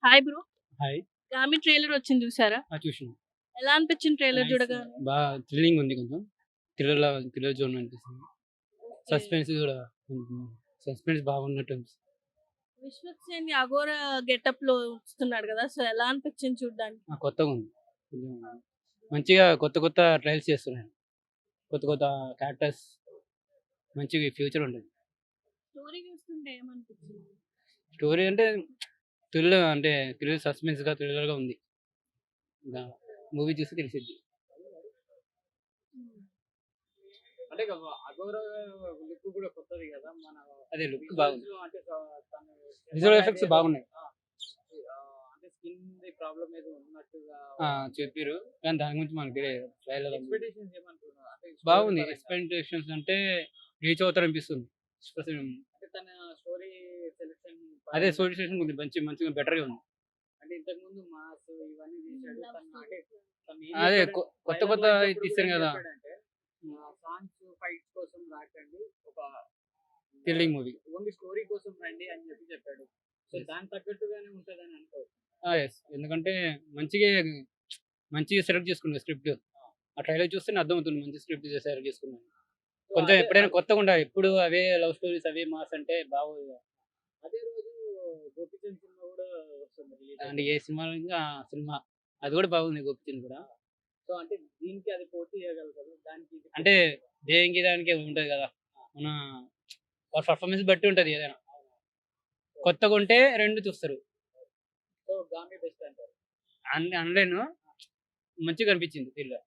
Hi bro. Hi. 'Gaami' trailer వచ్చింది చూసారా? చూషినా. ఎలా అనిపించింది ట్రైలర్ నైస్. చూడగానే? థ్రిల్లింగ్ ఉంది కొంచెం. థ్రిల్లర్ జోన్ అనిపిస్తుంది. ఓకే. సస్పెన్స్ గూడా హ్మ్. సస్పెన్స్ బాగున్నట్టు అనిపిస్తుంది. విశ్వక్ సేన్ 'అఘోర' గెటప్‌లో వస్తున్నాడు కదా! సో, ఎలా అనిపించింది చూడ్డానికి? కొత్తగుంది. కొంచెం మంచిగా కొత్త ట్రయల్స్ చేస్తున్నాడు. కొత్త క్యారెక్టర్స్ మంచిగా ఫ్యూచర్ ఉంటది. స్టోరీ చూస్తుంటే ఏమనిపించింది? స్టోరీ అంటే థ్రిల్లర్‌గా ఉంది. ఇంకా మూవీ చూస్తే తెలిసిద్ది. హ్మ్. అంటే ఇక 'అఘోర' లుక్ కూడా కొత్తది కదా! మన అదే లుక్ బాగుంది. విజువల్స్‌లో అంటే తను విజువల్ ఎఫెక్ట్స్ బాగున్నాయి. అంటే స్కిన్‌ది ప్రాబ్లమ్ ఏదో ఉన్నట్టుగా చెప్పిర్రు. కానీ దాని గురించి మనకు తెలియదు. ట్రైలర్ ఎక్స్‌పెక్టేషన్స్ ఏమనుకున్నారు? అంటే బాగుంది. స్టోరీ పరంగా ఎక్స్‌పెక్టేషన్స్ అంటే రీచ్ అవుతారనిపిస్తుంది. అంటే తన స్టోరీ సెలక్షన్ అదే స్టోరీ స్టేషన్ ఉంది. మంచిగా బెటర్‌గా ఉంది. అంటే ఇంతకుముందు మాస్ ఇవన్నీ తీశాడు. లవ్ తను అంటే స్టోరీస్. తను ఏం అదే చెప్పాడంటే కొత్త ట్రైలర్‌లో వెళ్ళినప్పుడు కూడా తీస్తారు ఏం కదా! చెప్పాడంటే సాంగ్స్, ఫైట్స్ కోసం రాకండి. ఒక థ్రిల్లింగ్ మూవీ. ఓన్లీ స్టోరీ కోసం రండి అని చెప్పాడు. So yes. దానికి తగ్గట్టుగానే ఉంటదని అనుకోవచ్చు. యెస్. ఎందుకంటే మంచిగా సెలెక్ట్ చేసుకున్నారు స్క్రిప్ట్. ఆ ట్రైలర్ చూస్తేనే అర్థమవుతుంది. మంచి స్క్రిప్ట్ సెలెక్ట్ చేసుకున్నారు. సో కొంచెం అదే ఎప్పుడైనా కొత్తగుండాలి. ఎప్పుడు అవే లవ్ స్టోరీస్, అవే మాస్ అంటే బాగోదు కదా! అదే రోజు 'గోపీచంద్' సినిమా కూడా వస్తుంది రిలీజ్ అంటే అవుతుంది. ఏ సినిమా ఇంకా ఆ సినిమా అది కూడా బాగుంది 'గోపిచంద్' కూడా. సో అంటే దీనికి అది పోటీ ఇయ్యగలుగుతదా? దానికి ఇది అంటే పోటీ ఇయ్యగలదా? దానికి ఉంటది కదా! మన పర్ఫార్మెన్స్ బట్టి ఉంటది ఏదైనా. కొత్తగుంటే 2 చూస్తారు. సో 'గామి' బెస్ట్ అంటారు. అనలేను. మంచిగా అనిపించింది థ్రిల్లర్.